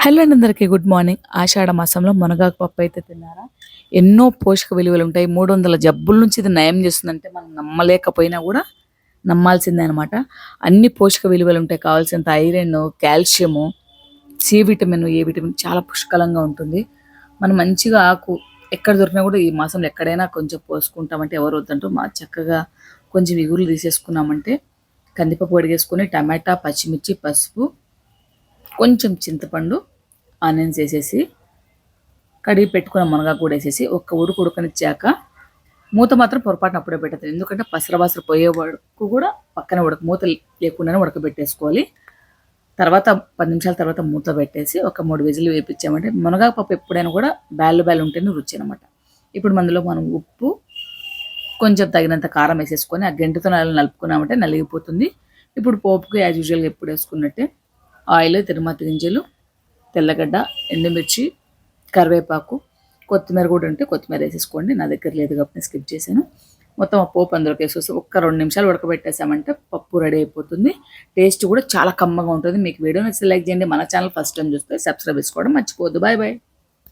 Hello అండి అందరికీ good morning. ఆషాఢ మాసంలో మునగాకు పప్పు అయితే తిన్నారా? ఎన్నో పోషక విలువలు ఉంటాయి. 300 జబ్బుల నుంచి ఇది నయం చేస్తుందంటే మనం నమ్మలేకపోయినా కూడా నమ్మాల్సిందే అనమాట. అన్ని పోషక విలువలు ఉంటాయి. కావాల్సినంత iron, calcium, C vitamin, A vitamin చాలా పుష్కలంగా ఉంటుంది. మనం మంచిగా ఆకు ఎక్కడ దొరికినా కూడా ఈ మాసంలో ఎక్కడైనా కొంచెం పోసుకుంటామంటే ఎవరు వద్దంటూ చక్కగా కొంచెం ఇగుర్లు తీసేసుకున్నామంటే కందిపప్పు కడిగేసుకొని టమాటా, పచ్చిమిర్చి, పసుపు, కొంచెం చింతపండు, ఆనియన్స్ వేసేసి కడిగి పెట్టుకున్న మునగాకు కూడా వేసేసి ఒక్క ఉడకనిచ్చాక మూత మాత్రం పొరపాటున అప్పుడే పెట్టదు. ఎందుకంటే పసరబాసర పోయే వరకు కూడా పక్కన మూత లేకుండానే ఉడకబెట్టేసుకోవాలి. తర్వాత 10 నిమిషాల తర్వాత మూత పెట్టేసి ఒక 3 విజిల్ వేపించామంటే మునగాకు పప్పు ఎప్పుడైనా కూడా బ్యాళ్ళు ఉంటేనే రుచి అనమాట. ఇప్పుడు అందులో మనం ఉప్పు, కొంచెం తగినంత కారం వేసేసుకొని ఆ గంటతో నలుపుకున్నామంటే నలిగిపోతుంది. ఇప్పుడు పోపుకి యాజ్ యూజువల్గా ఎప్పుడు వేసుకున్నట్టే ఆయిల్, తిరుమతి గింజలు, తెల్లగడ్డ, ఎండుమిర్చి, కరివేపాకు, కొత్తిమీర కూడా ఉంటే కొత్తిమీర వేసేసుకోండి. నా దగ్గర లేదు కాబట్టి నేను స్కిప్ చేశాను. మొత్తం ఆ పోపు అందులోకి వేసేసి ఒక్క 2 నిమిషాలు ఉడకబెట్టేసామంటే పప్పు రెడీ అయిపోతుంది. టేస్ట్ కూడా చాలా కమ్మగా ఉంటుంది. మీకు వీడియో నచ్చితే లైక్ చేయండి. మన ఛానల్ ఫస్ట్ టైం చూస్తే సబ్స్క్రైబ్ చేసుకోవడం మర్చిపోవద్దు. Bye bye.